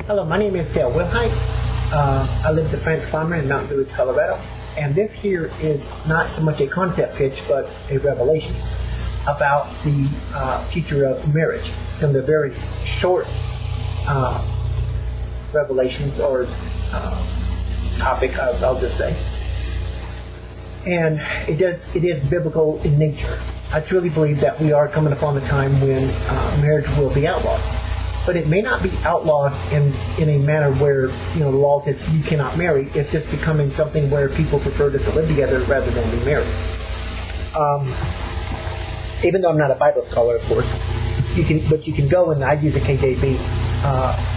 Hello, my name is Dale Wilhite. I live at the France Farmer in Mountain Village, Colorado. And this here is not so much a concept pitch, but a revelation about the future of marriage. Some of the very short revelations or topic, I'll just say. And it is biblical in nature. I truly believe that we are coming upon a time when marriage will be outlawed. But it may not be outlawed in a manner where, the law says you cannot marry. It's just becoming something where people prefer to live together rather than be married. Even though I'm not a Bible scholar, of course, you can go, and I use the KJV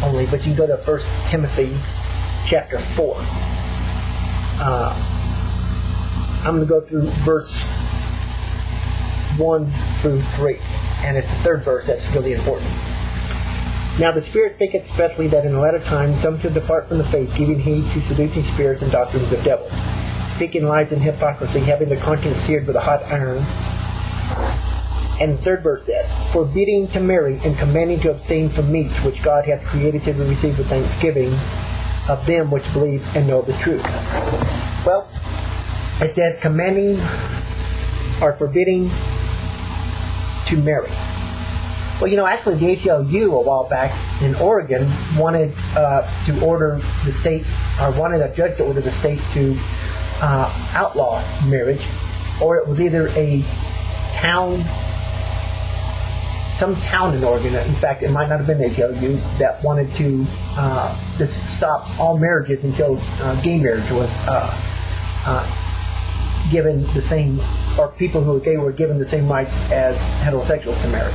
only, but you can go to 1 Timothy chapter 4. I'm going to go through verse 1 through 3, and it's the third verse that's really important. Now the Spirit speaketh expressly that in the latter time some shall depart from the faith, giving heed to seducing spirits and doctrines of devils, speaking lies and hypocrisy, having their conscience seared with a hot iron. And the third verse says, forbidding to marry and commanding to abstain from meats which God hath created to be received with thanksgiving of them which believe and know the truth. Well, it says commanding or forbidding to marry. Well, actually the ACLU a while back in Oregon wanted to order the state, or wanted a judge to order the state to outlaw marriage, or it was either some town in Oregon, in fact it might not have been the ACLU, that wanted to just stop all marriages until gay marriage was given the same, or people who were gay were given the same rights as heterosexuals to marry.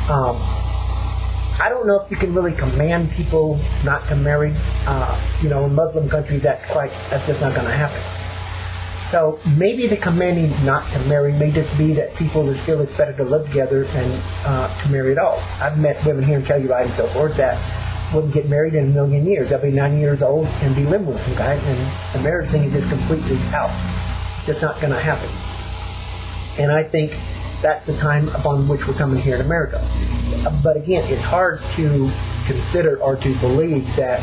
I don't know if you can really command people not to marry. In Muslim countries that's just not going to happen. So maybe the commanding not to marry may just be that people just feel it's better to live together than to marry at all. I've met women here in Telluride and so forth that wouldn't get married in a million years. They'll be 90 years old and be living with some guy, and the marriage thing is just completely out. It's just not going to happen. And I think that's the time upon which we're coming here in America. But again, it's hard to consider or to believe that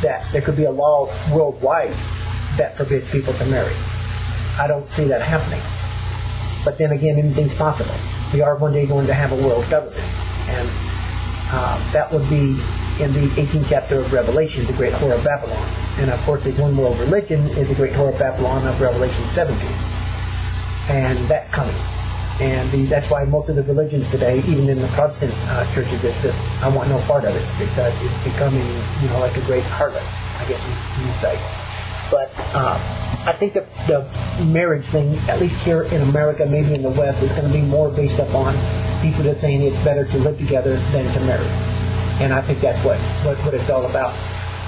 that there could be a law worldwide that forbids people to marry. I don't see that happening. But then again, anything's possible. We are one day going to have a world government, and that would be in the 18th chapter of Revelation, the Great Whore of Babylon. And of course, the one world religion is the Great Whore of Babylon of Revelation 17. And that's coming. And that's why most of the religions today, even in the Protestant churches, it's just, I want no part of it, because it's becoming, like a great harlot, I guess you would say. But I think that the marriage thing, at least here in America, maybe in the West, is going to be more based upon people just saying it's better to live together than to marry. And I think that's what it's all about.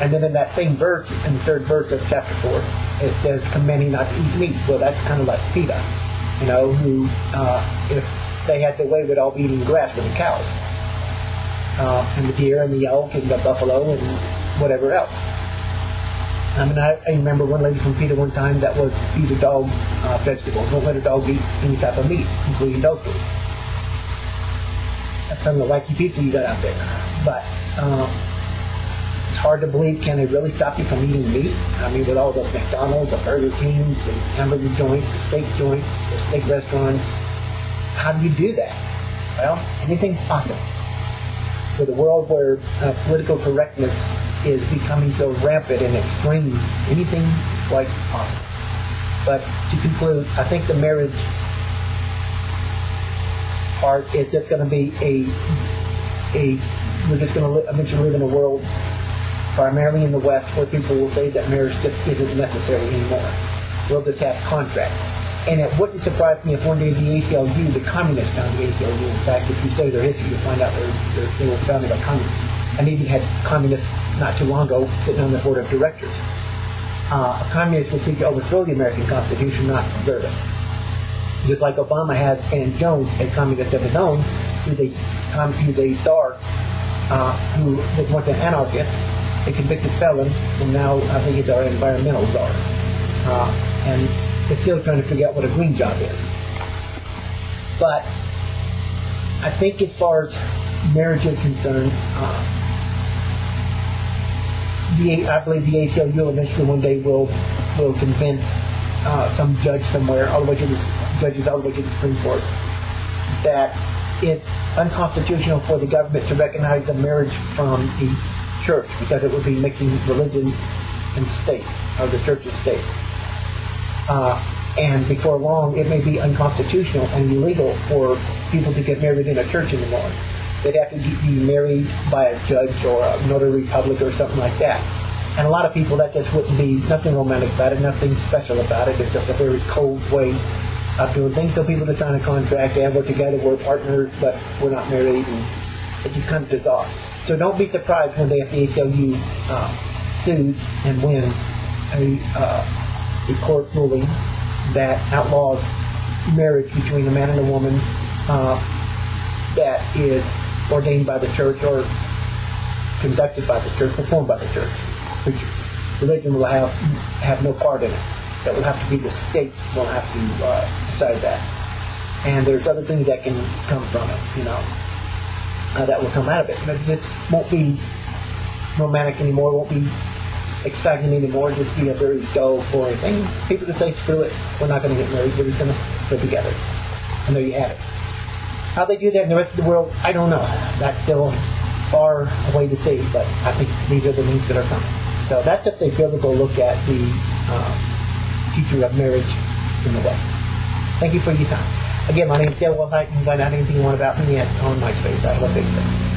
And then in that same verse, in the third verse of chapter 4, it says, commanding not to eat meat. Well, that's kind of like PETA. Who, if they had their way, would all be eating grass with the cows, and the deer, and the elk, and the buffalo, and whatever else. I remember one lady from PETA one time that was feed a dog vegetables. Don't let a dog eat any type of meat, including dog food. That's some of the wacky people you got out there. But it's hard to believe, can they really stop you from eating meat? With all the McDonald's, the Burger Kings, the hamburger joints, the steak joints, the steak restaurants, how do you do that? Well, anything's possible. With a world where political correctness is becoming so rampant and extreme, anything is quite possible. But to conclude, I think the marriage part is just going to be we're just going to eventually live in a world primarily in the West, where people will say that marriage just isn't necessary anymore. We'll just have contracts. And it wouldn't surprise me if one day the ACLU, the communists found the ACLU. In fact, if you study their history, you'll find out they were founded by communists. And even had communists not too long ago sitting on the board of directors. A communist would seek to overthrow the American Constitution, not preserve it. Just like Obama had Van Jones, a communist of his own, who's a czar who was once an anarchist, a convicted felon, and now I think he's our environmental czar. And they're still trying to figure out what a green job is. But I think as far as marriage is concerned, I believe the ACLU eventually one day will convince some judge somewhere, all the way to the Supreme Court, that it's unconstitutional for the government to recognize a marriage from the church, because it would be mixing religion and state, or the church and state. And before long, it may be unconstitutional and illegal for people to get married in a church anymore. They'd have to be married by a judge or a notary public or something like that. And a lot of people, that just wouldn't be nothing romantic about it, nothing special about it. It's just a very cold way of doing things. So people just sign a contract, and we're together, we're partners, but we're not married, and it just kind of dissolves. So don't be surprised when the ACLU sues and wins a court ruling that outlaws marriage between a man and a woman that is ordained by the church or conducted by the church, performed by the church. Which religion will have no part in it. That will have to be the state will have to decide that. And there's other things that can come from it, that will come out of it. But this won't be romantic anymore, won't be exciting anymore, just be a very dull, boring thing. People just say, screw it, we're not going to get married, we're just going to live together. And there you have it. How they do that in the rest of the world, I don't know. That's still far away to see, but I think these are the things that are coming. So that's just a biblical look at the future of marriage in the West. Thank you for your time. Again, my name is Dale Wilhite. You can find out anything you want about me on MySpace. I love Facebook.